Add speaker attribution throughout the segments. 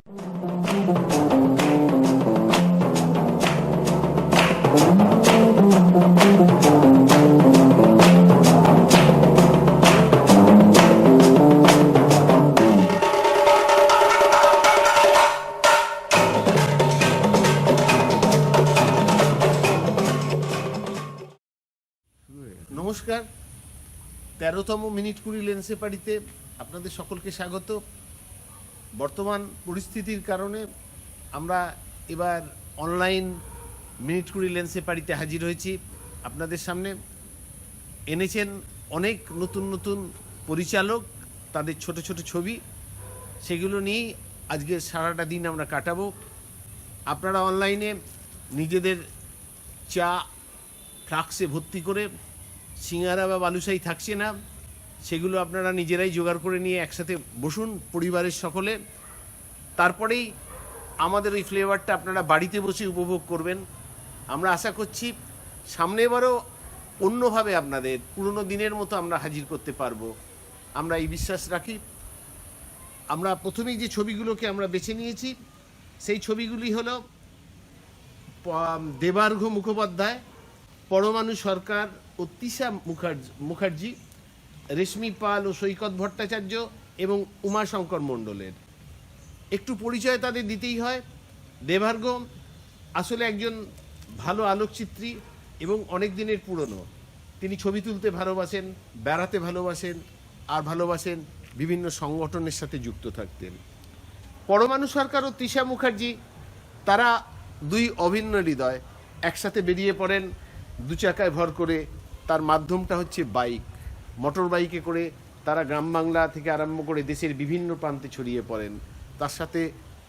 Speaker 1: নমস্কার, 13তম মিনিট কুড়ি লেন্সে পাড়িতে আপনাদের সকলকে স্বাগত। বর্তমান পরিস্থিতির কারণে আমরা এবার অনলাইন মিনিট কুড়ি লেন্সে পাড়িতে হাজির হয়েছি। আপনাদের সামনে এনেছেন অনেক নতুন নতুন পরিচালক, তাদের ছোট ছোট ছবি, সেগুলো নিয়েই আজকে সারাটা দিন আমরা কাটাবো। আপনারা অনলাইনে নিজেদের চা ফ্লাক্সে ভর্তি করে সিঙ্গারা বা বালুশাহী থাকছে না, সেগুলো আপনারা নিজেরাই জোগাড় করে নিয়ে একসাথে বসুন পরিবারের সকলে। তারপরেই আমাদের ওই ফ্লেভারটা আপনারা বাড়িতে বসে উপভোগ করবেন। আমরা আশা করছি সামনেবারও অন্যভাবে আপনাদের পুরনো দিনের মতো আমরা হাজির করতে পারবো, আমরা এই বিশ্বাস রাখি। আমরা প্রথমেই যে ছবিগুলোকে আমরা বেছে নিয়েছি সেই ছবিগুলি হলো দেবার্ঘ মুখোপাধ্যায়, পরমাণু সরকার ও তৃষা মুখার্জি, রেশমি পাল ও সৈকত ভট্টাচার্য এবং উমাশঙ্কর মণ্ডলের। একটু পরিচয় তাদের দিতেই হয়। দেবার্ঘ আসলে একজন ভালো আলোকচিত্রী এবং অনেক দিনের পুরনো। তিনি ছবি তুলতে ভালোবাসেন, বেড়াতে ভালোবাসেন, আর ভালোবাসেন বিভিন্ন সংগঠনের সাথে যুক্ত থাকতেন। পরমাণু সরকার ও তৃষা মুখার্জি তারা দুই অভিন্ন হৃদয়, একসাথে বেরিয়ে পড়েন দু চাকায় ভর করে। তার মাধ্যমটা হচ্ছে বাইক, মোটর বাইকে করে তারা গ্রাম বাংলা থেকে আরম্ভ করে দেশের বিভিন্ন প্রান্তে ছড়িয়ে পড়েন। তার সাথে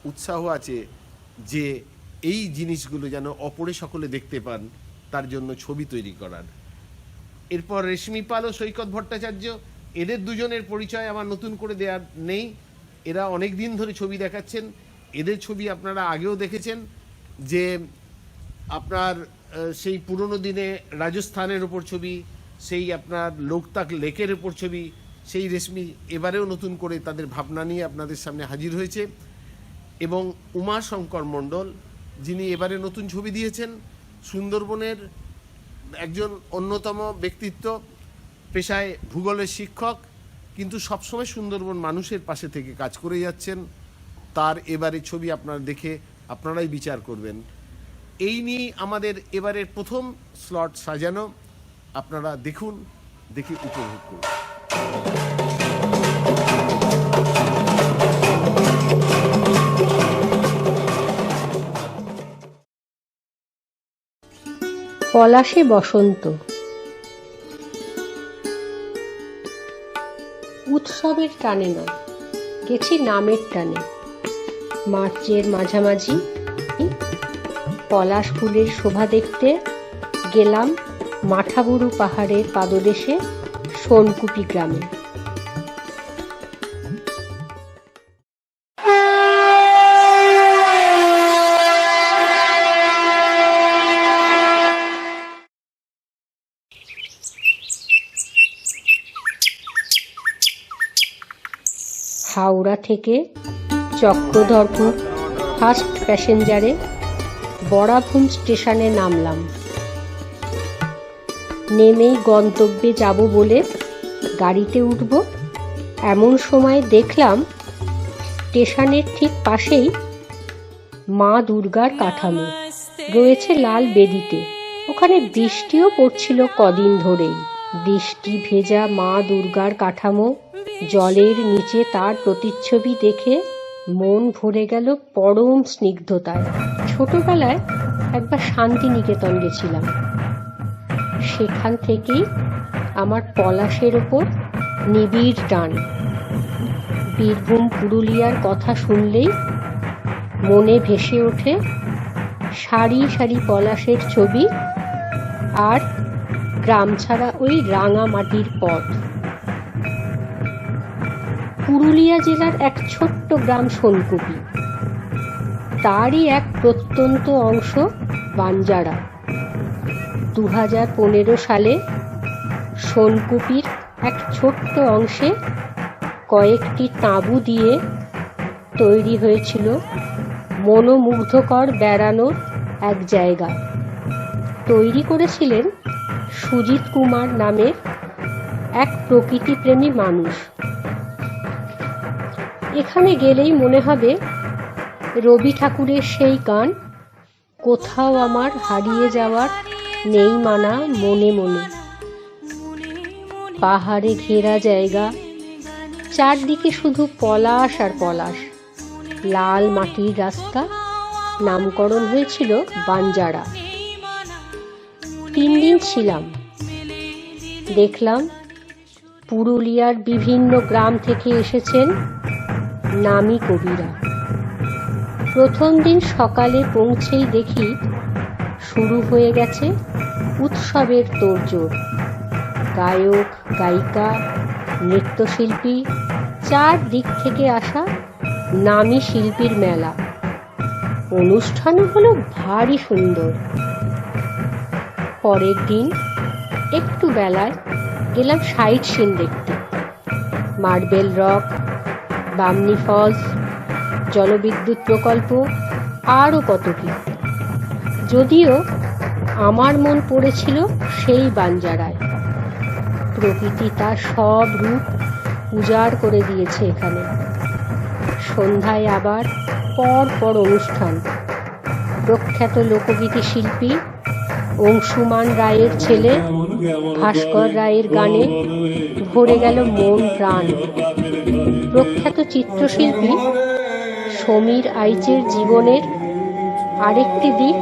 Speaker 1: উৎসাহ আছে যে এই জিনিসগুলো যেন অপরে সকলে দেখতে পান, তার জন্য ছবি তৈরি করার। এরপর রেশমি পাল ও সৈকত ভট্টাচার্য, এদের দুজনের পরিচয় আমার নতুন করে দেওয়ার নেই। এরা অনেক দিন ধরে ছবি দেখাচ্ছেন। এদের ছবি আপনারা আগেও দেখেছেন, যে আপনার সেই পুরনো দিনে রাজস্থানের ওপর ছবি, সেই আপনার লোকতাক লেকের ওপর ছবি, সেই রেশমি এবারেও নতুন করে তাদের ভাবনা নিয়ে আপনাদের সামনে হাজির হয়েছে। এবং উমাশঙ্কর মণ্ডল, যিনি এবারে নতুন ছবি দিয়েছেন, সুন্দরবনের একজন অন্যতম ব্যক্তিত্ব, পেশায় ভূগোলের শিক্ষক, কিন্তু সবসময় সুন্দরবন মানুষের পাশে থেকে কাজ করে যাচ্ছেন। তার এবারে ছবি আপনারা দেখে আপনারাই বিচার করবেন। এই নিয়ে আমাদের এবারের প্রথম স্লট সাজানো, আপনারা দেখুন, দেখে উপভোগ করুন।
Speaker 2: পলাশে বসন্ত। উৎসবের টানে নয়, গেছি নামের টানে। মার্চের মাঝামাঝি পলাশ ফুলের শোভা দেখতে গেলাম মাঠাবুরু পাহাড়ের পাদদেশে সোনকুপি গ্রামে। হাওড়া থেকে চক্রধরপুর ফার্স্ট প্যাসেঞ্জারে বরাভূম স্টেশনে নামলাম। নেমেই গন্তব্যে যাব বলে গাড়িতে উঠব, এমন সময় দেখলাম স্টেশনের ঠিক পাশেই মা দুর্গার কাঠামো রয়েছে লাল বেদিতে। ওখানে বৃষ্টিও পড়ছিল কদিন ধরেই। বৃষ্টি ভেজা মা দুর্গার কাঠামো, জলের নিচে তার প্রতিচ্ছবি দেখে মন ভরে গেল পরম স্নিগ্ধতায়। ছোটবেলায় একবার শান্তিনিকেতন গেছিলাম, সেখান থেকেই আমার পলাশের ওপর নিবিড় টান। বীরভূম পুরুলিয়ার কথা শুনলেই মনে ভেসে ওঠে সারি সারি পলাশের ছবি আর গ্রাম ছাড়া ওই রাঙা মাটির পথ। পুরুলিয়া জেলার এক ছোট্ট গ্রাম সোনকুপি, তারই এক প্রত্যন্ত অংশ বাঞ্জারা। 2015 সালে সোনকুপির এক ছোট্ট অংশে কয়েকটি তাঁবু দিয়ে তৈরি হয়েছিল মনোমুগ্ধকর বেড়ানোর এক জায়গা। তৈরি করেছিলেন সুজিত কুমার নামের এক প্রকৃতিপ্রেমী মানুষ। এখানে গেলেই মনে হবে রবি ঠাকুরের সেই গান, কোথাও আমার হারিয়ে যাওয়ার নেই মানা মনে মনে। পাহাড়ে ঘেরা জায়গা, চারদিকে শুধু পলাশ আর পলাশ, লাল মাটির রাস্তা, নামকরণ হয়েছিল বাঞ্জারা। 3 দিন ছিলাম। দেখলাম পুরুলিয়ার বিভিন্ন গ্রাম থেকে এসেছেন নামী কবিরা। প্রথম দিন সকালে পৌঁছেই দেখি শুরু হয়ে গেছে উৎসবের তোড়জোড়। গায়ক, গায়িকা, নৃত্যশিল্পী, চারদিক থেকে আসা নামী শিল্পীর মেলা। অনুষ্ঠানও হলো ভারী সুন্দর। পরের দিন একটু বেলায় গেলাম সাইট সিন দেখতে। মার্বেল রক, বামনি ফলস, জলবিদ্যুৎ প্রকল্প, আরও কত কি। যদিও আমার মন পড়েছিল সেই বাঞ্জারায়। প্রকৃতি তার সব রূপ উজাড় করে দিয়েছে এখানে। সন্ধ্যায় আবার পর পর অনুষ্ঠান। প্রখ্যাত লোকগীতি শিল্পী অংশুমান রায়ের ছেলে ভাস্কর রায়ের গানে ভরে গেল মন প্রাণ। প্রখ্যাত চিত্রশিল্পী সমীর আইচের জীবনের আরেকটি দিক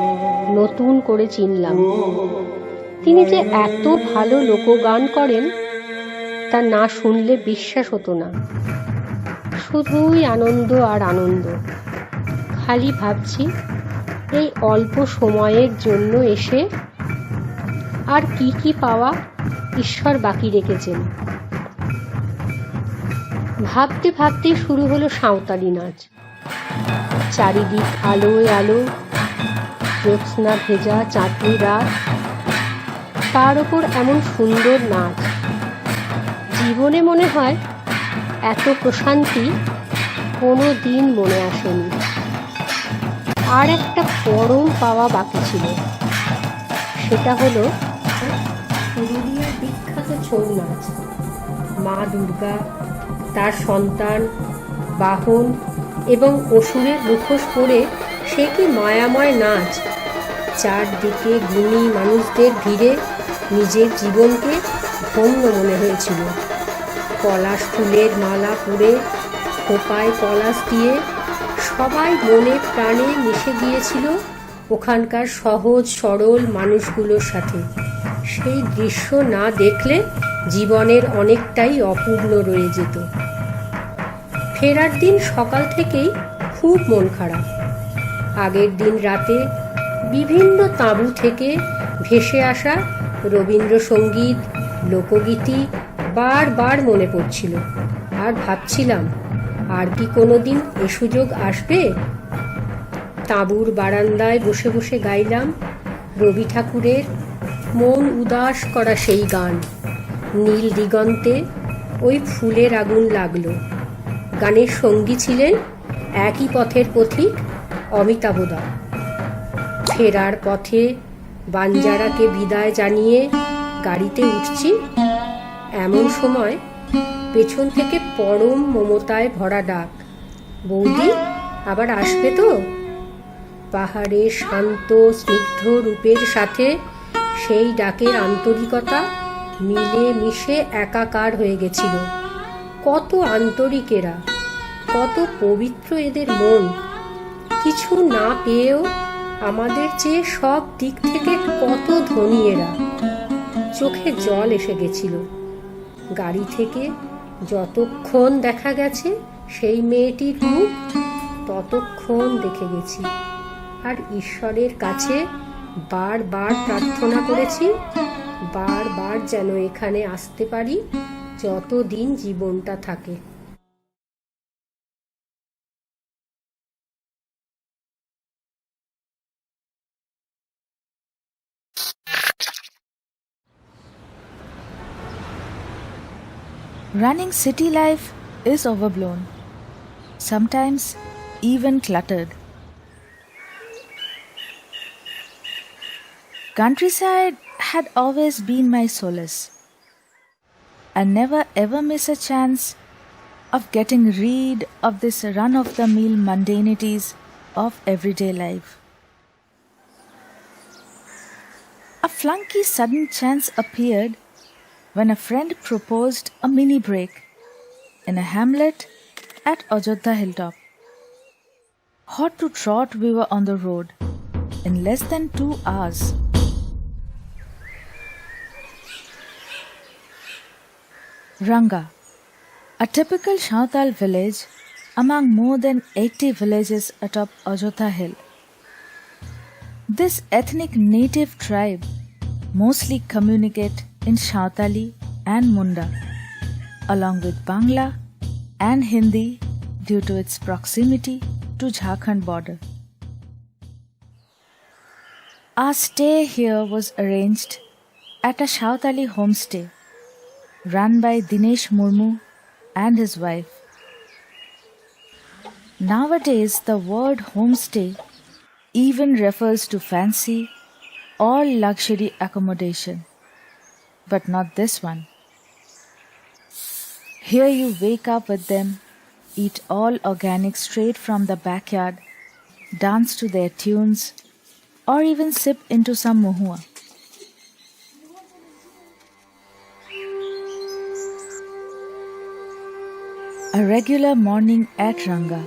Speaker 2: নতুন করে চিনলাম। তিনি যে এত ভালো লোকগান করেন তা না শুনলে বিশ্বাস হতো না। শুধুই আনন্দ আর আনন্দ। খালি ভাবছি এই অল্প সময়ের জন্য এসে আর কি কি পাওয়া ঈশ্বর বাকি রেখেছেন। ভাবতে ভাবতে শুরু হলো সাঁওতালি নাচ। চারিদিক আলোয় আলো, জ্যোৎস্না ভেজা চাঁদনি রাত, তার ওপর এমন সুন্দর নাচ। জীবনে মনে হয় এত প্রশান্তি কোনো দিন মনে আসেনি। আর একটা পরম পাওয়া বাকি ছিল, সেটা হলো পুরুলিয়ার বিখ্যাত ছৌ নাচ। মা দুর্গা, তার সন্তান, বাহন এবং অসুরের মুখোশ পরে সে কি মায়াময় নাচ। চারদিকে গুণী মানুষদের ভিড়ে নিজের জীবনকে ধন্য মনে হয়েছিল। পলাশ ফুলের মালা পরে, খোপায় পলাশ দিয়ে সবাই মনে প্রাণে মিশে গিয়েছিল ওখানকার সহজ সরল মানুষগুলোর সাথে। সেই দৃশ্য না দেখলে জীবনের অনেকটাই অপূর্ণ রয়ে যেত। ফেরার দিন সকাল থেকেই খুব মন খারাপ। আগের দিন রাতে বিভিন্ন তাঁবু থেকে ভেসে আসা রবীন্দ্রসঙ্গীত, লোকগীতি বারবার মনে পড়ছিল। আর ভাবছিলাম, আর কি কোনোদিন এ সুযোগ আসবে? তাঁবুর বারান্দায় বসে বসে গাইলাম রবি ঠাকুরের মন উদাস করা সেই গান। নীল দিগন্তে ওই ফুলের আগুন লাগলো। গানের সঙ্গী ছিলেন একই পথের পথিক অমিতাভদা। ফেরার পথে বাঞ্জারাকে বিদায় জানিয়ে গাড়িতে উঠছি, এমন সময় পেছন থেকে পরম মমতায় ভরা ডাক, বৌদি আবার আসবে তো? পাহাড়ের শান্ত স্নিগ্ধ রূপের সাথে সেই ডাকের আন্তরিকতা মিলে মিশে একাকার হয়ে গেছিল। কত আন্তরিক এরা, কত পবিত্র এদের মন। কিছু না পেয়েও আমাদের চেয়ে সব দিক থেকে কত ধনী এরা। চোখে জল এসে গেছিল। গাড়ি থেকে যতক্ষণ দেখা গেছে সেই মেয়েটির মুখ, ততক্ষণ দেখে গেছি। আর ঈশ্বরের কাছে বারবার প্রার্থনা করেছি, বারবার যেন এখানে আসতে পারি যতদিন জীবনটা থাকে।
Speaker 3: Running city life is overblown. sometimes even cluttered. Countryside had always been my solace. I never ever miss a chance of getting rid of this run-of-the-mill mundanities of everyday life. A flunky sudden chance appeared when a friend proposed a mini break in a hamlet at Ajodhya hilltop. Hot to trot we were on the road in less than 2 hours. Ranga, a typical Shantal village among more than 80 villages atop Ajodhya hill. This ethnic native tribe mostly communicate in Shantali and Munda, along with Bangla and Hindi due to its proximity to Jharkhand border. Our stay here was arranged at a Shantali homestay run by Dinesh Murmu and his wife. Nowadays, the word homestay even refers to fancy or luxury accommodation, but not this one. Here you wake up with them, eat all organic straight from the backyard, dance to their tunes, or even sip into some mohua. A regular morning at Ranga.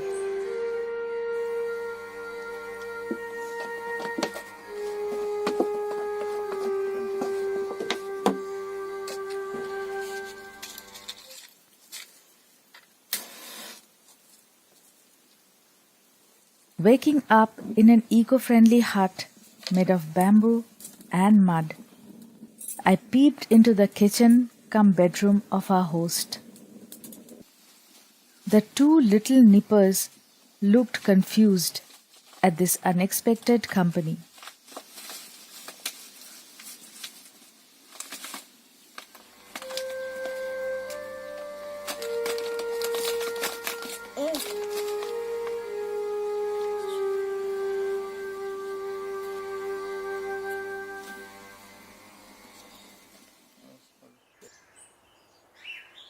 Speaker 3: Waking up in an eco-friendly hut made of bamboo and mud, I peeped into the kitchen cum bedroom of our host. The two little nippers looked confused at this unexpected company.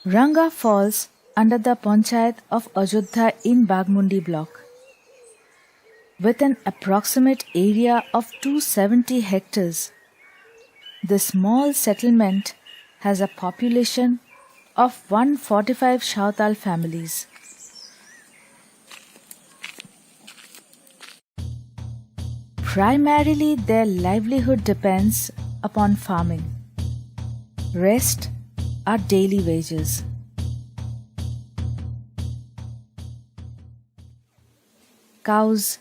Speaker 3: Ranga falls under the Panchayat of Ajodhya in Bagmundi block. With an approximate area of 270 hectares, the small settlement has a population of 145 Shautal families. Primarily, their livelihood depends upon farming. Rest are daily wages. Cows,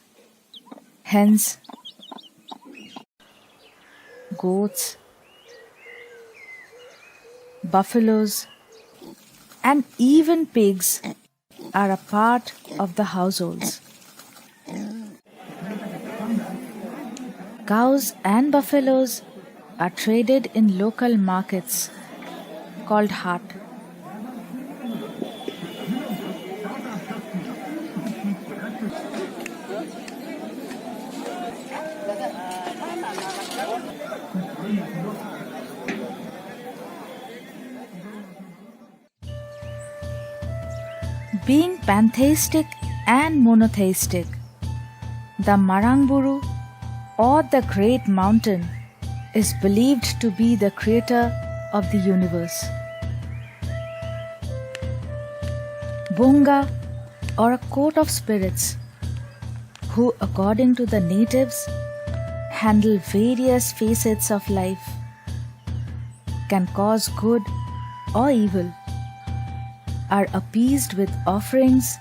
Speaker 3: hens, goats, buffaloes, and even pigs are a part of the households. Cows and buffaloes are traded in local markets called haat. Being pantheistic and monotheistic, the Marangburu or the Great Mountain is believed to be the creator of the universe. Bunga, or a court of spirits, who according to the natives handle various facets of life, can cause good or evil, are appeased with offerings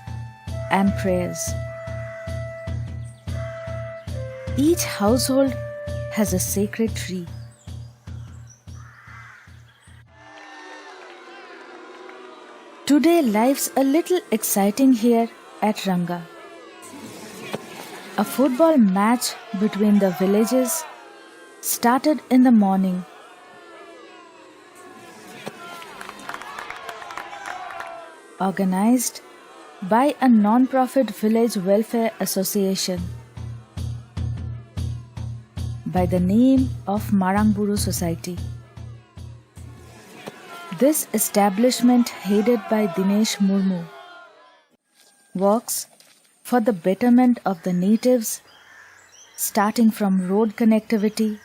Speaker 3: and prayers. Each household has a sacred tree. Today life's a little exciting here at Ranga. A football match between the villages started in the morning. Organized by a non-profit village welfare association by the name of Marangburu Society. This establishment, headed by Dinesh Murmu, works for the betterment of the natives, starting from road connectivity,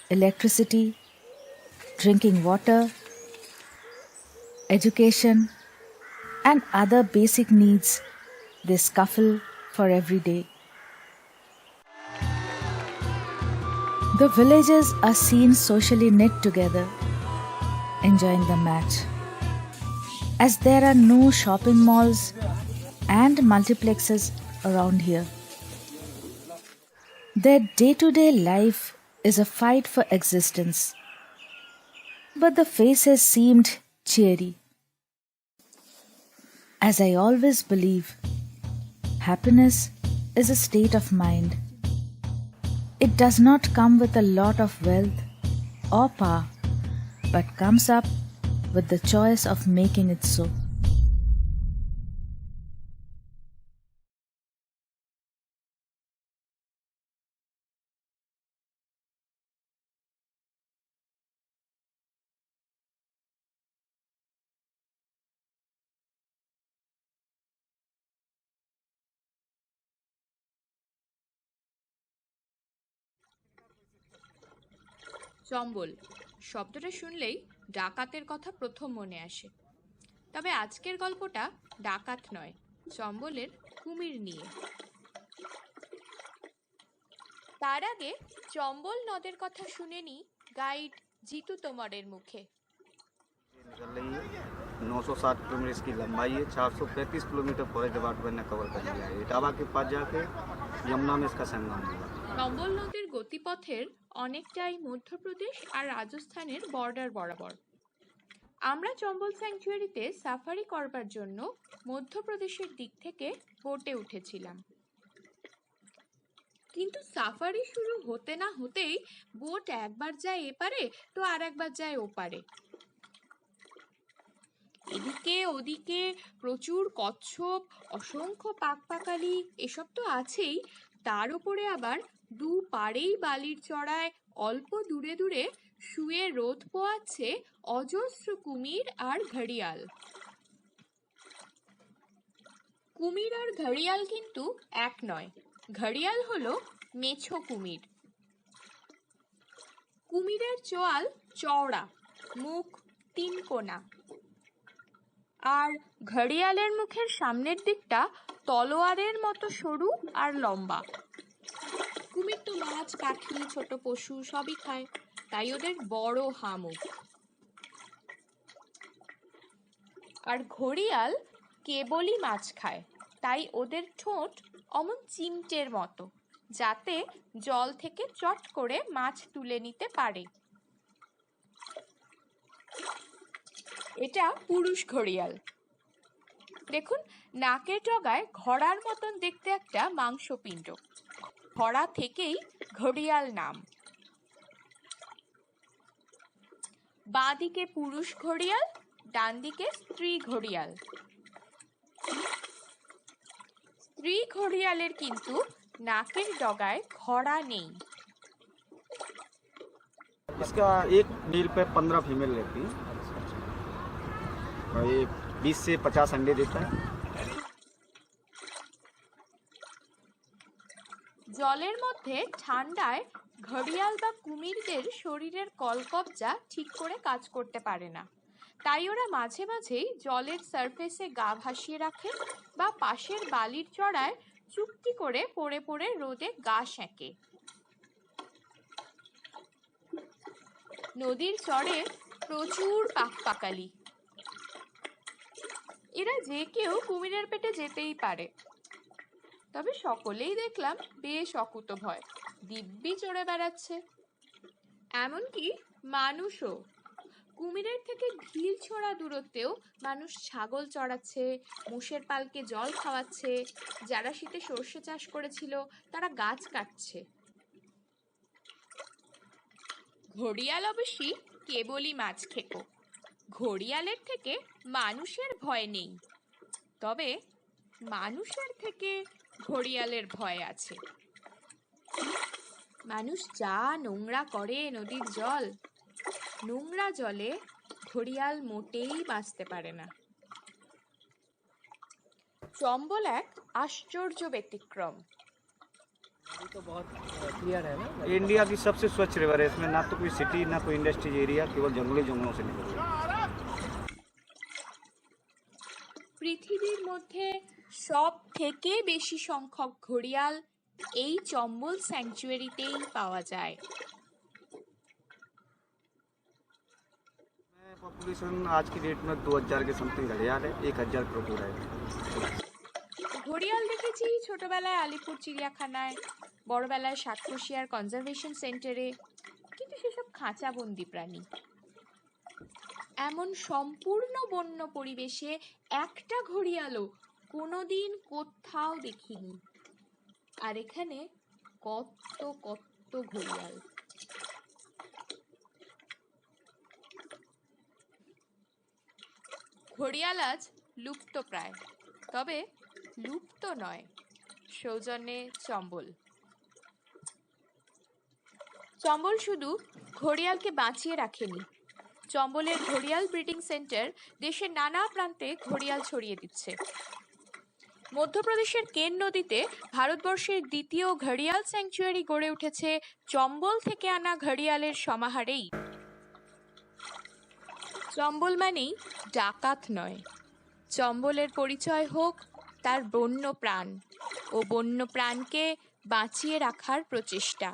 Speaker 3: electricity, drinking water, education, and other basic needs they scuffle for every day. The villagers are seen socially knit together, enjoying the match. As there are no shopping malls and multiplexes around here, their day-to-day life is a fight for existence. But the faces seemed cheery. As I always believe, happiness is a state of mind. It does not come with a lot of wealth or power, but comes up with the choice of making it so.
Speaker 4: Chambal শব্দটা শুনলেই ডাকাতের কথা প্রথম মনে আসে। তবে আজকের গল্পটা ডাকাত নয়, চম্বলের কুমির নিয়ে। তার আগে চম্বল নদের কথা শুনে নি গাইড জিতু তোমরের মুখে।
Speaker 5: निकल रही है 960 किलोमीटर इसकी लंबाई है। 435 किलोमीटर फॉरेस्ट डिपार्टमेंट ने कवर कर लिया है। इटावा के पास जाके यमुना में इसका संगम हुआ।
Speaker 4: চম্বল নদীর গতিপথের অনেকটাই মধ্যপ্রদেশ আর রাজস্থানের বর্ডার বরাবর। আমরা চম্বল স্যাংচুয়ারিতে সাফারি করবার জন্য মধ্যপ্রদেশের দিক থেকে বোটে উঠেছিলাম, কিন্তু সাফারি শুরু হতে না হতেই বোট একবার যায় এপারে তো আর একবার যায় ওপারে। এদিকে ওদিকে প্রচুর কচ্ছপ, অসংখ্য পাকপাকালি এসব তো আছেই, তার উপরে আবার দু পাড়েই বালির চড়ায় অল্প দূরে দূরে শুয়ে রোদ পোয়াচ্ছে অজস্র কুমির আর ঘড়িয়াল। কুমির আর ঘড়িয়াল কিন্তু এক নয়, ঘড়িয়াল হলো মেছো কুমির। কুমিরের চোয়াল চওড়া, মুখ তিন কোনা, আর ঘড়িয়ালের মুখের সামনের দিকটা তলোয়ারের মতো সরু আর লম্বা। কুমির তো মাছ, পাখি, ছোট পশু সবই খায়, তাই ওদের বড় হামুক। আর ঘড়িয়াল কেবলই মাছ খায়, তাই ওদের ঠোঁট অমন চিমটের মতো, যাতে জল থেকে চট করে মাছ তুলে নিতে পারে। এটা পুরুষ ঘড়িয়াল। দেখুন, নাকের ডগায় ঘোড়ার মতন দেখতে একটা মাংসপিণ্ড, ঘোড়া থেকেই ঘড়িয়াল নাম। বাঁ দিকে পুরুষ ঘড়িয়াল, ডান দিকে স্ত্রী ঘড়িয়াল। স্ত্রী ঘড়িয়ালের কিন্তু নাকের ডগায় ঘোড়া নেই।
Speaker 5: इसका एक मेल पे 15 फीमेल रहती है और ये 20 से 50 अंडे देता है।
Speaker 4: জলের মধ্যে ঠান্ডায় ঘড়িয়াল বা কুমিরদের শরীরের কলকবজা ঠিক করে কাজ করতে পারে না, তাই ওরা মাঝে মাঝেই জলের সারফেসে গা ভাসিয়ে রাখে বা পাশের বালির চড়ায় চুপটি করে পড়ে পড়ে রোদে গা সেঁকে। নদীর চড়ে প্রচুর পাকপাকালি, এরা যে কেউ কুমিরের পেটে যেতেই পারে। তবে সকলেই দেখলাম বেশ অকুতভয়, দিব্যি চড়ে বেড়াচ্ছে। এমনকি মানুষও। কুমিরের থেকে ঢিল ছোড়া দূরত্বেও মানুষ ছাগল চড়াচ্ছে, মোষের পালকে জল খাওয়াচ্ছে, যারা শীতে সর্ষে চাষ করেছিল তারা গাছ কাটছে। ঘড়িয়াল অবশ্যই কেবলই মাছ খেকো, ঘড়িয়ালের থেকে মানুষের ভয় নেই। তবে মানুষের থেকে ঘড়িয়ালের ভয় আছে। মানুষ যা নোংরা করে নদীর জল, নোংরা জলে ঘড়িয়াল মোটেই বাঁচতে পারে না। চম্বল এক আশ্চর্য ব্যতিক্রম।
Speaker 5: इंडिया की सबसे स्वच्छ रिवर है। इसमें ना तो कोई सिटी ना कोई इंडस्ट्रीज एरिया, केवल जंगली जंगलों से निकल रहा है।
Speaker 4: পৃথিবীর মধ্যে সব থেকে বেশি সংখ্যক ঘড়িয়াল এই চম্বল স্যাংচুয়ারিতেই পাওয়া যায়।
Speaker 5: पॉपुलेशन आज की डेट में 2000 के समथिंग घड़ियाल है, 1000 क्रोकोडाइल है।
Speaker 4: ঘড়িয়াল দেখেছি ছোটবেলায় আলিপুর চিড়িয়াখানায়, বড়বেলায় সাতকোশিয়ার কনজারভেশন সেন্টারে, কিন্তু সেসব খাঁচাবন্দি প্রাণী। এমন সম্পূর্ণ বন্য পরিবেশে একটা ঘড়িয়ালও কোনোদিন কোথাও দেখিনি। আর এখানে কত কত ঘড়িয়াল। ঘড়িয়াল আজ লুপ্ত প্রায়, তবে লুপ্ত নয়। সৌজন্যে চম্বল। চম্বল শুধু ঘড়িয়ালকে বাঁচিয়ে রাখেনি, চম্বলের ঘড়িয়াল ব্রিডিং সেন্টার দেশের নানা প্রান্তে ঘড়িয়াল ছড়িয়ে দিচ্ছে। মধ্যপ্রদেশের কেন নদীতে ভারতবর্ষের দ্বিতীয় ঘড়িয়াল স্যাংচুয়ারি গড়ে উঠেছে চম্বল থেকে আনা ঘড়িয়ালের সমাহারেই। চম্বল মানেই ডাকাত নয়, চম্বলের পরিচয় হোক তার বন্য প্রাণ ও বন্য প্রাণকে বাঁচিয়ে রাখার প্রচেষ্টা।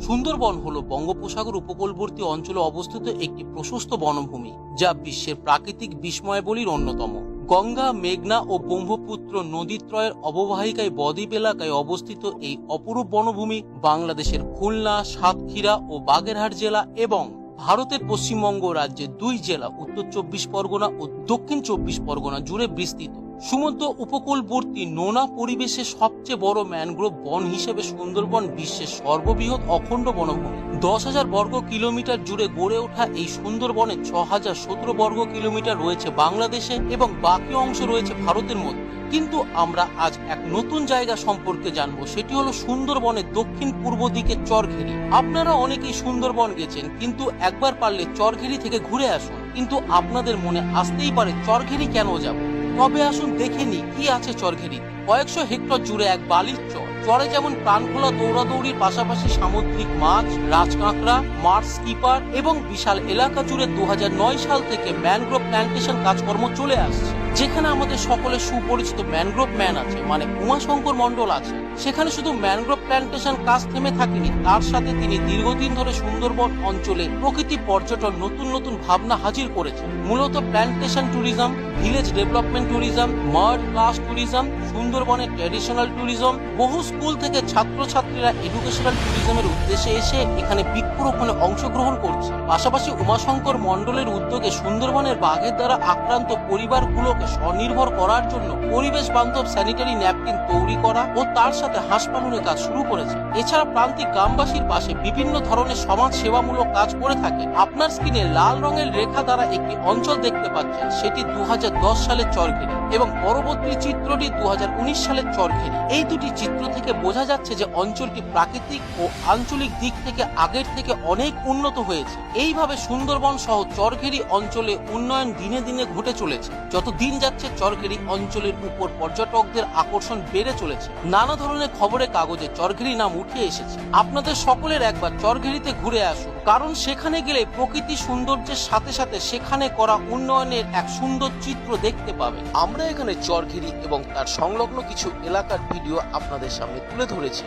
Speaker 6: সুন্দরবন হলো বঙ্গোপসাগর উপকূলবর্তী অঞ্চলে অবস্থিত একটি প্রশস্ত বনভূমি, যা বিশ্বের প্রাকৃতিক বিস্ময়াবলীর অন্যতম। গঙ্গা, মেঘনা ও ব্রহ্মপুত্র নদীত্রয়ের অববাহিকায় বদ্বীপ এলাকায় অবস্থিত এই অপরূপ বনভূমি বাংলাদেশের খুলনা, সাতক্ষীরা ও বাগেরহাট জেলা এবং ভারতের পশ্চিমবঙ্গ রাজ্যের 2 জেলা উত্তর 24 পরগনা ও দক্ষিণ 24 পরগনা জুড়ে বিস্তৃত। সমুদ্র উপকূলবর্তী নোনা পরিবেশে সবচেয়ে বড় ম্যানগ্রোভ বন হিসেবে সুন্দরবন বিশ্বের সর্ববৃহৎ অখণ্ড বনভূমি। 10,000 বর্গ কিলোমিটার জুড়ে গড়ে ওঠা এই সুন্দরবনে 6,017 বর্গ কিলোমিটার রয়েছে বাংলাদেশে এবং বাকি অংশ রয়েছে ভারতের মধ্যে। কিন্তু আমরা আজ এক নতুন জায়গা সম্পর্কে জানবো, সেটি হলো সুন্দরবনের দক্ষিণ পূর্ব দিকে চরঘেরি। আপনারা অনেকেই সুন্দরবন গেছেন, কিন্তু একবার পারলে চরঘেরি থেকে ঘুরে আসুন। কিন্তু আপনাদের মনে আসতেই পারে চরঘেরি কেন যাব? তবে আসুন দেখে নি কি আছে চরঘেরি। কয়েকশো হেক্টর জুড়ে এক বালির চর। চরে যেমন প্রাণখোলা দৌড়াদৌড়ির পাশাপাশি সামুদ্রিক মাছ, রাজকাঁকড়া, মার্স স্কিপার এবং বিশাল এলাকা জুড়ে 2009 সাল থেকে ম্যানগ্রোভ প্ল্যান্টেশন কাজকর্ম চলে আসছে, যেখানে আমাদের সকলের সুপরিচিত ম্যানগ্রোভ ম্যান আছে, মানে উমাশঙ্কর মণ্ডল আছে। সেখানে শুধু ম্যানগ্রোভ প্ল্যান্টেশন কাজ থেমে থাকেনি, তার সাথে তিনি দীর্ঘদিন ধরে সুন্দরবন অঞ্চলে প্রকৃতি পর্যটন নতুন নতুন ভাবনা হাজির করেছেন। মূলত plantation tourism, village development tourism, মার্ড ক্লাস ট্যুরিজম, সুন্দরবনের ট্র্যাডিশনাল ট্যুরিজম। বহু স্কুল থেকে ছাত্রছাত্রীরা এডুকেশনাল ট্যুরিজমের উদ্দেশ্যে এসে এখানে বৃক্ষরোপণে অংশগ্রহণ করছে। পাশাপাশি উমাশঙ্কর মণ্ডলের উদ্যোগে সুন্দরবনের বাঘের দ্বারা আক্রান্ত পরিবারগুলোকে স্বনির্ভর করার জন্য পরিবেশ বান্ধব স্যানিটারি ন্যাপকিন তৈরি করা ও তার সাথে হাঁস পালনের কাজ শুরু করেছে। এছাড়া প্রান্তিক গ্রামবাসীর পাশে বিভিন্ন ধরনের সমাজ সেবামূলক কাজ করে থাকে। আপনার স্ক্রিনে লাল রঙের রেখা দ্বারা একটি অঞ্চল দেখতে পাচ্ছেন, সেটি 2010 সালের চরঘেরি এবং পরবর্তী চিত্রটি 2019 সালের চরঘেরি। এই দুটি চিত্র থেকে বোঝা যাচ্ছে যে অঞ্চলটি প্রাকৃতিক ও আঞ্চলিক দিক থেকে আগের থেকে অনেক উন্নত হয়েছে। এইভাবে সুন্দরবন সহ চরঘেরি অঞ্চলে উন্নয়ন দিনে দিনে ঘটে চলেছে। যত দিন যাচ্ছে চরঘেরি অঞ্চলের উপর পর্যটকদের আকর্ষণ বেড়ে চলেছে। নানা ধরনের খবরের কাগজে চরঘেরি নাম উঠে এসেছে। আপনাদের সকলের একবার চরঘেরিতে ঘুরে আসুন, কারণ সেখানে গেলে প্রকৃতি সৌন্দর্যের সাথে সাথে সেখানে করা উন্নয়নের এক সুন্দর চিত্র দেখতে পাবে। আমরা এখানে চরঘেরি এবং তার সংলগ্ন কিছু এলাকার ভিডিও আপনাদের সামনে তুলে ধরেছি।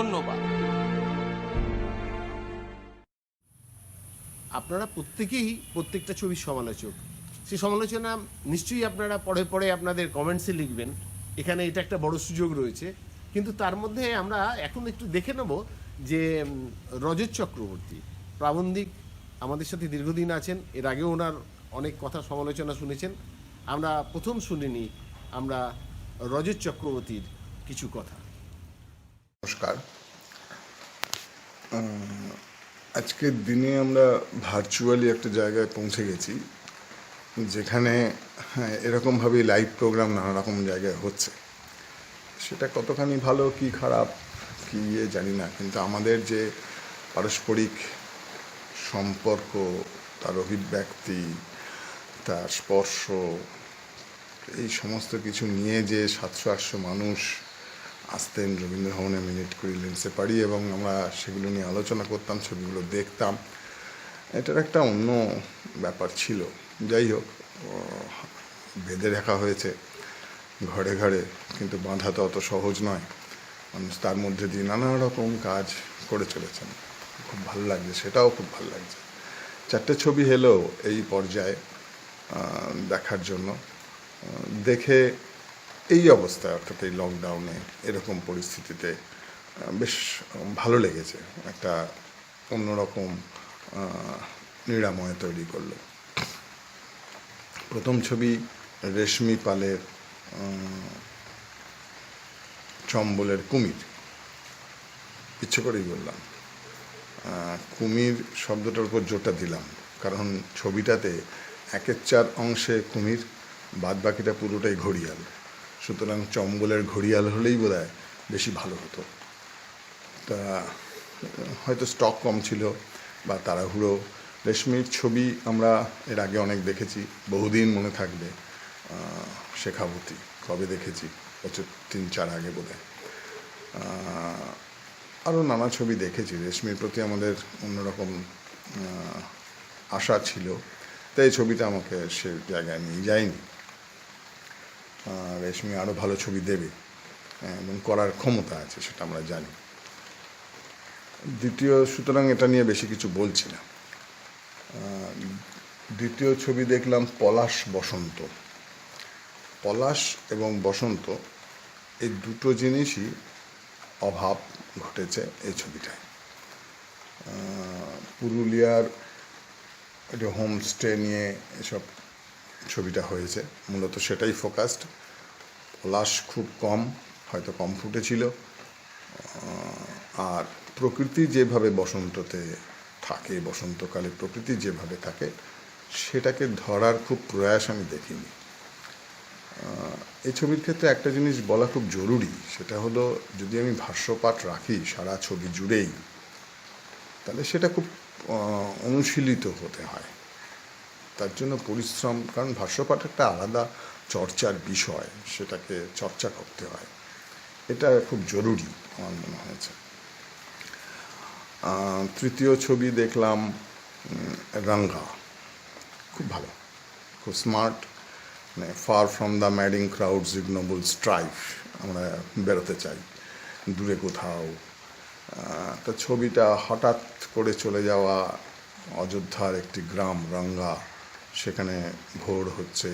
Speaker 6: ধন্যবাদ।
Speaker 1: আপনারা প্রত্যেকেই প্রত্যেকটা ছবির সমালোচক, সেই সমালোচনা নিশ্চয়ই আপনারা পরে পরে আপনাদের কমেন্টসে লিখবেন, এখানে এটা একটা বড় সুযোগ রয়েছে। কিন্তু তার মধ্যে আমরা এখন একটু দেখে নেব যে রজত চক্রবর্তী প্রাবন্ধিক আমাদের সাথে দীর্ঘদিন আছেন, এর আগেও ওনার অনেক কথা সমালোচনা শুনেছেন। আমরা প্রথম শুনিনি আমরা রজত চক্রবর্তীর কিছু কথা।
Speaker 7: নমস্কার। আজকের দিনে আমরা ভার্চুয়ালি একটা জায়গায় পৌঁছে গেছি যেখানে এরকমভাবে লাইভ প্রোগ্রাম নানা রকম জায়গায় হচ্ছে। সেটা কতখানি ভালো কি খারাপ কি জানি না, কিন্তু আমাদের যে পারস্পরিক সম্পর্ক, তার অভিব্যক্তি, তার স্পর্শ, এই সমস্ত কিছু নিয়ে যে 700-800 মানুষ আসতেন রবীন্দ্র ভবনে মিনিট করি লেন্সে পারি, এবং আমরা সেগুলো নিয়ে আলোচনা করতাম, ছবিগুলো দেখতাম, এটার একটা অন্য ব্যাপার ছিল। যাই হোক, বেঁধে রাখা হয়েছে ঘরে ঘরে, কিন্তু বাঁধা তো অত সহজ নয়। মানুষ তার মধ্যে দিয়ে নানা রকম কাজ করে চলেছেন, খুব ভালো লাগছে, সেটাও খুব ভালো লাগছে। 4টে ছবি এলো এই পর্যায়ে দেখার জন্য, দেখে এই অবস্থায় অর্থাৎ এই লকডাউনে এরকম পরিস্থিতিতে বেশ ভালো লেগেছে, একটা অন্যরকম নিরাময় তৈরি করলো। প্রথম ছবি রেশমি পালের চম্বলের কুমির, ইচ্ছে করেই বললাম কুমির শব্দটার উপর জোরটা দিলাম, কারণ ছবিটাতে 1/4 অংশে কুমির, বাদ বাকিটা পুরোটাই ঘড়িয়াল। সুতরাং চম্বলের ঘড়িয়াল হলেই বোধহয় বেশি ভালো হতো। তা হয়তো স্টক কম ছিল বা তাড়াহুড়ো। রেশমির ছবি আমরা এর আগে অনেক দেখেছি, বহুদিন মনে থাকবে। শেখাবতী কবে দেখেছি, বছর 3-4 আগে বোধহয়। আরও নানা ছবি দেখেছি। রেশমির প্রতি আমাদের অন্যরকম আশা ছিল, তাই এই ছবিটা আমাকে সে জায়গায় নিয়ে যায়নি। রেশমি আরও ভালো ছবি দেবে এবং করার ক্ষমতা আছে, সেটা আমরা জানি। সুতরাং এটা নিয়ে বেশি কিছু বলছি না। দ্বিতীয় ছবি দেখলাম পলাশ বসন্ত। পলাশ এবং বসন্ত এই দুটো জিনিসই অভাব ঘটেছে এই ছবিটায়। পুরুলিয়ার একটা হোমস্টে নিয়ে এসব ছবিটা হয়েছে, মূলত সেটাই ফোকাসড। পলাশ খুব কম, হয়তো কম ফুটেছিল। আর প্রকৃতি যেভাবে বসন্ততে থাকে, বসন্তকালে প্রকৃতি যেভাবে থাকে, সেটাকে ধরার খুব প্রয়াস আমি দেখিনি। এই ছবির ক্ষেত্রে একটা জিনিস বলা খুব জরুরি, সেটা হলো যদি আমি ভাষ্যপাঠ রাখি সারা ছবি জুড়েই, তাহলে সেটা খুব অনুশীলিত হতে হয়, তার জন্য পরিশ্রম। কারণ ভাষ্যপাঠ একটা আলাদা চর্চার বিষয়, সেটাকে চর্চা করতে হয়, এটা খুব জরুরি আমার মনে হয়েছে। তৃতীয় ছবি দেখলাম রঙ্গা, খুব ভালো, খুব স্মার্ট, মানে far from the madding crowds ignoble strife, আমরা বেরোতে চাই দূরে কোথাও। তা ছবিটা হঠাৎ করে চলে যাওয়া অযোধ্যার একটি গ্রাম রঙ্গা, সেখানে ভোর হচ্ছে,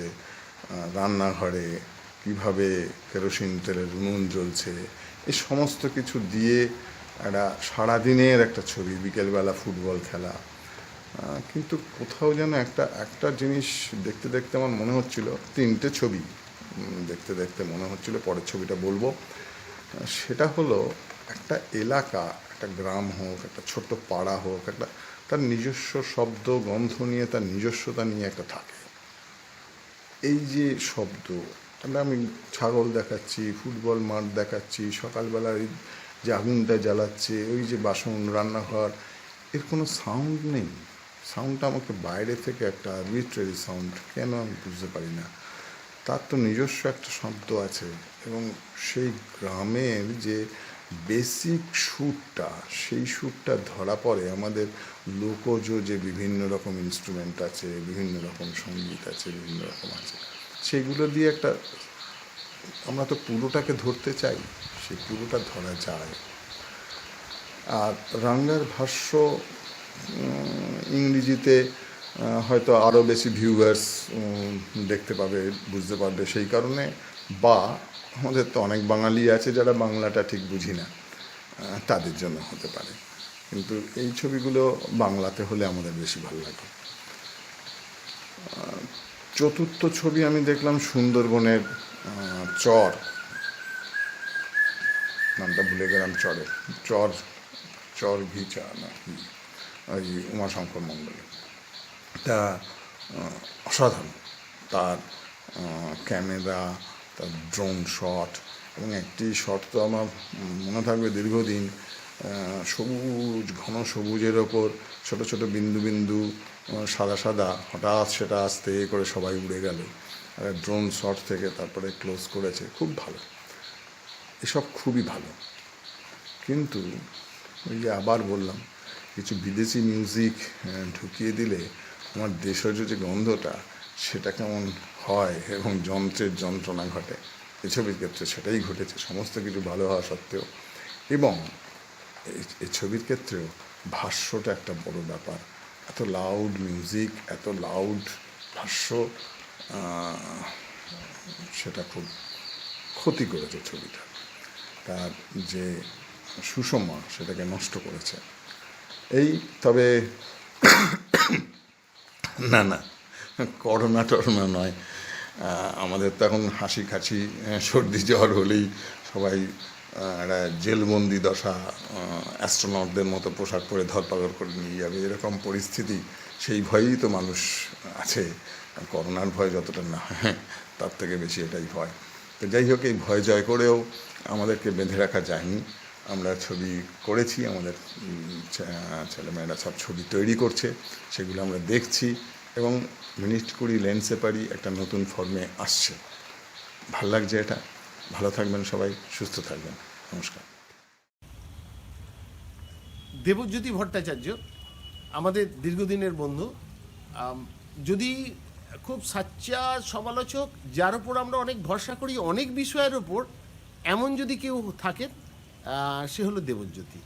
Speaker 7: রান্নাঘরে কীভাবে কেরোসিন তেলের উনুন জ্বলছে, এই সমস্ত কিছু দিয়ে একটা সারাদিনের একটা ছবি, বিকেলবেলা ফুটবল খেলা। কিন্তু কোথাও যেন একটা জিনিস দেখতে দেখতে আমার মনে হচ্ছিল, 3টে ছবি দেখতে দেখতে মনে হচ্ছিল, পরের ছবিটা বলবো, সেটা হলো একটা এলাকা, একটা গ্রাম হোক, একটা ছোট্ট পাড়া হোক, একটা তার নিজস্ব শব্দ গন্ধ নিয়ে, তার নিজস্বতা নিয়ে একটা থাকে। এই যে শব্দ, আমি ছাগল দেখাচ্ছি, ফুটবল মাঠ দেখাচ্ছি, সকালবেলার যে আগুনটা জ্বালাচ্ছে, ওই যে বাসন, রান্নাঘর, এর কোনো সাউন্ড নেই। সাউন্ডটা আমাকে বাইরে থেকে একটা আরবিট্রারি সাউন্ড, কেন আমি বুঝতে পারি না, তার তো নিজস্ব একটা শব্দ আছে। এবং সেই গ্রামের যে বেসিক সুরটা, সেই সুরটা ধরা পড়ে আমাদের লোকজ যে বিভিন্ন রকম ইনস্ট্রুমেন্ট আছে, বিভিন্ন রকম সঙ্গীত আছে, বিভিন্ন রকম আছে, সেগুলো দিয়ে একটা, আমরা তো পুরোটাকে ধরতে চাই, সেই পুরোটা ধরা যায়। আর রাঙ্গার ভাষ্য ইংরেজিতে হয়তো আরও বেশি ভিউয়ার্স দেখতে পাবে, বুঝতে পারবে, সেই কারণে। বা আমাদের তো অনেক বাঙালি আছে যারা বাংলাটা ঠিক বুঝি না, তাদের জন্য হতে পারে। কিন্তু এই ছবিগুলো বাংলাতে হলে আমাদের বেশি ভালো লাগে। চতুর্থ ছবি আমি দেখলাম সুন্দরবনের চর, নামটা ভুলে গেলাম, চর ঘিচা না কি, ওই উমাশঙ্কর মণ্ডল। তা অসাধারণ, তার ক্যামেরা, তার ড্রোন শট, এবং একটি শট তো আমার মনে থাকবে দীর্ঘদিন, সবুজ, ঘন সবুজের ওপর ছোট ছোট বিন্দু বিন্দু সাদা সাদা, হঠাৎ সেটা আস্তে করে সবাই উড়ে গেল, আর ড্রোন শট থেকে তারপরে ক্লোজ করেছে, খুব ভালো। এসব খুবই ভালো। কিন্তু ওই যে আবার বললাম, কিছু বিদেশি মিউজিক ঢুকিয়ে দিলে আমার দেশজ যে গন্ধটা সেটা কেমন হয়, এবং যন্ত্রের যন্ত্রণা ঘটে। এই ছবির ক্ষেত্রে সেটাই ঘটেছে, সমস্ত কিছু ভালো হওয়া সত্ত্বেও। এবং এই ছবির ক্ষেত্রেও ভাষ্যটা একটা বড় ব্যাপার। এত লাউড মিউজিক, এত লাউড ভাষ্য, সেটা খুব ক্ষতি করেছে ছবিটা। তার যে সুষমা সেটাকে নষ্ট করেছে। এই তবে না, করোনা টরোনা নয়, আমাদের তো এখন হাসি কাশি সর্দি জ্বর হলেই সবাই একটা জেলবন্দি দশা, অ্যাস্ট্রোনটদের মতো পোশাক পরে ধরপাকড় করে নিয়ে যাবে, এরকম পরিস্থিতি। সেই ভয়েই তো মানুষ আছে। করোনার ভয় যতটা না হয়, তার থেকে বেশি এটাই ভয়। তো যাই হোক, এই ভয় জয় করেও আমাদেরকে বেঁধে রাখা যায়নি। আমরা ছবি করেছি, আমাদের ছেলেমেয়েরা সব ছবি তৈরি করছে, সেগুলো আমরা দেখছি, এবং মিনিট 20 লেন্সে পারি একটা নতুন ফর্মে আসছে। ভাল লাগছে এটা। ভালো থাকবেন সবাই, সুস্থ থাকবেন, নমস্কার।
Speaker 1: দেবজ্যোতি ভট্টাচার্য আমাদের দীর্ঘদিনের বন্ধু। যদি খুব সাচ্চা সমালোচক, যার উপর আমরা অনেক ভরসা করি অনেক বিষয়ের ওপর, এমন যদি কেউ থাকেন, সে হলো দেবজ্যোতি।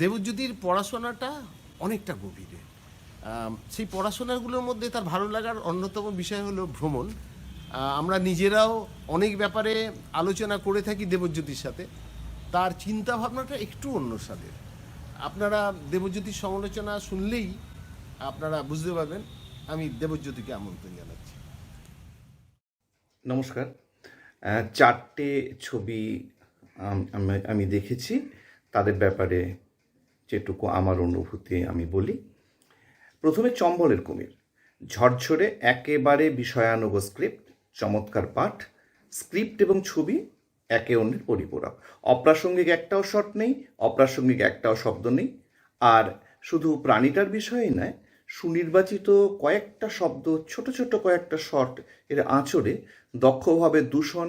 Speaker 1: দেবজ্যোতির পড়াশোনাটা অনেকটা গভীরে। সেই পড়াশোনাগুলোর মধ্যে তার ভালো লাগার অন্যতম বিষয় হলো ভ্রমণ। আমরা নিজেরাও অনেক ব্যাপারে আলোচনা করে থাকি দেবজ্যোতির সাথে। তার চিন্তা ভাবনাটা একটু অন্য স্বাদের। আপনারা দেবজ্যোতির সমালোচনা শুনলেই আপনারা বুঝতে পারবেন। আমি দেবজ্যোতিকে আমন্ত্রণ জানাচ্ছি।
Speaker 8: নমস্কার। 4টে ছবি আমি দেখেছি, তাদের ব্যাপারে যেটুকু আমার অনুভূতি আমি বলি। প্রথমে চম্বলের কুমির। ঝরঝরে একেবারে বিষয়ানুগ স্ক্রিপ্ট, চমৎকার পাঠ, স্ক্রিপ্ট এবং ছবি একে অন্যের পরিপূরক। অপ্রাসঙ্গিক একটাও শট নেই, অপ্রাসঙ্গিক একটাও শব্দ নেই। আর শুধু প্রাণীটার বিষয়েই নয়, সুনির্বাচিত কয়েকটা শব্দ, ছোট ছোট কয়েকটা শট এর আঁচড়ে দক্ষভাবে দূষণ,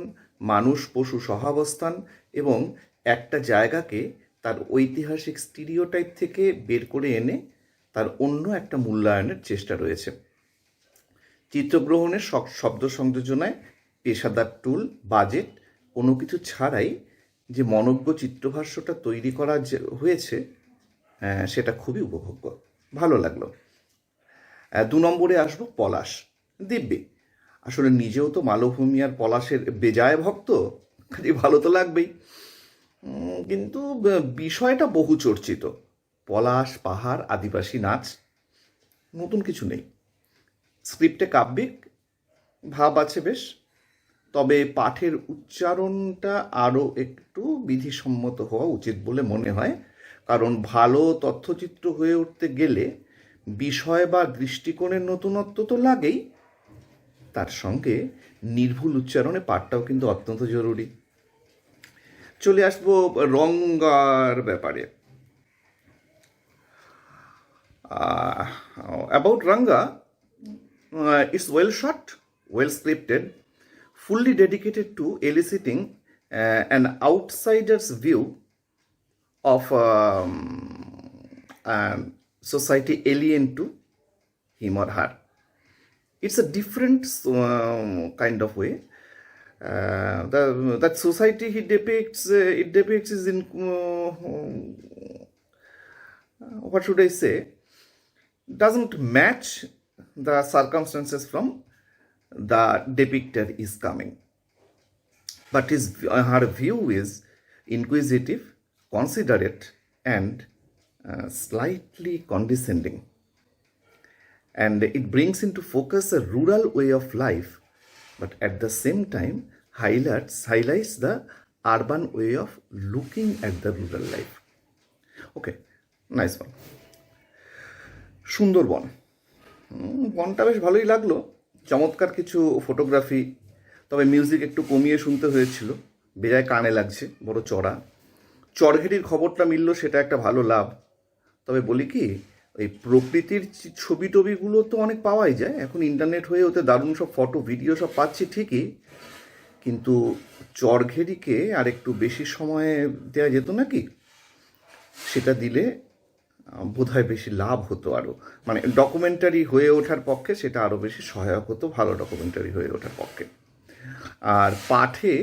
Speaker 8: মানুষ পশু সহাবস্থান এবং একটা জায়গাকে তার ঐতিহাসিক স্টিরিওটাইপ থেকে বের করে এনে তার অন্য একটা মূল্যায়নের চেষ্টা রয়েছে। চিত্রগ্রহণের শব্দ সংযোজনায় পেশাদার টুল, বাজেট কোনো কিছু ছাড়াই যে মনজ্ঞ চিত্রভাষ্যটা তৈরি করা হয়েছে, সেটা খুবই উপভোগ্য, ভালো লাগলো। 2 নম্বরে আসবো পলাশ। দিব্যি, আসলে নিজেও তো মালভূমি আর পলাশের বেজায় ভক্ত, কাজে ভালো তো লাগবেই। কিন্তু বিষয়টা বহু চর্চিত, পলাশ, পাহাড়, আদিবাসী নাচ, নতুন কিছু নেই। স্ক্রিপ্টে কাব্যিক ভাব আছে বেশ, তবে পাঠের উচ্চারণটা আরও একটু বিধিসম্মত হওয়া উচিত বলে মনে হয়। কারণ ভালো তথ্যচিত্র হয়ে উঠতে গেলে বিষয় বা দৃষ্টিকোণের নতুনত্ব তো লাগেই, তার সঙ্গে নির্ভুল উচ্চারণে পাঠটাও কিন্তু অত্যন্ত জরুরি। চলে আসবো রঙ্গার ব্যাপারে। About Ranga, it's well shot, well scripted, fully dedicated to eliciting an outsider's view of society alien to him or her. It's a different kind of way. that society he depicts, it depicts is in, what should I say, doesn't match the circumstances from the depictor is coming. But her view is inquisitive, considerate, and slightly condescending. And it brings into focus a rural way of life, but at the same time highlights the urban way of looking at the rural life. Okay, nice one. Sundarban, বনটা বেশ ভালোই লাগলো, চমৎকার কিছু photography, তবে music একটু কমিয়ে শুনতে হয়েছিল, বেজায় কানে লাগছে, বড় চড়া। চরঘেরির খবরটা মিলল, সেটা একটা ভালো লাভ। তবে বলি কি, ওই প্রকৃতির ছবি টবিগুলো তো অনেক পাওয়াই যায়, এখন ইন্টারনেট হয়ে ওতে দারুণ সব ফটো ভিডিও সব পাচ্ছি ঠিকই, কিন্তু চরঘেরিকে আর একটু বেশি সময় দেওয়া যেত নাকি? সেটা দিলে বোধহয় বেশি লাভ হতো, আরও মানে ডকুমেন্টারি হয়ে ওঠার পক্ষে সেটা আরও বেশি সহায়ক হতো, ভালো ডকুমেন্টারি হয়ে ওঠার পক্ষে। আর পাঠে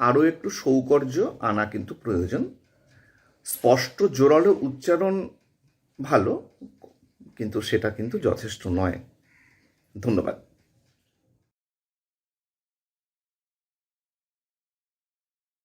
Speaker 8: আরও একটু সৌকর্য আনা কিন্তু প্রয়োজন। স্পষ্ট জোরালো উচ্চারণ ভালো, কিন্তু সেটা কিন্তু যথেষ্ট নয়। ধন্যবাদ।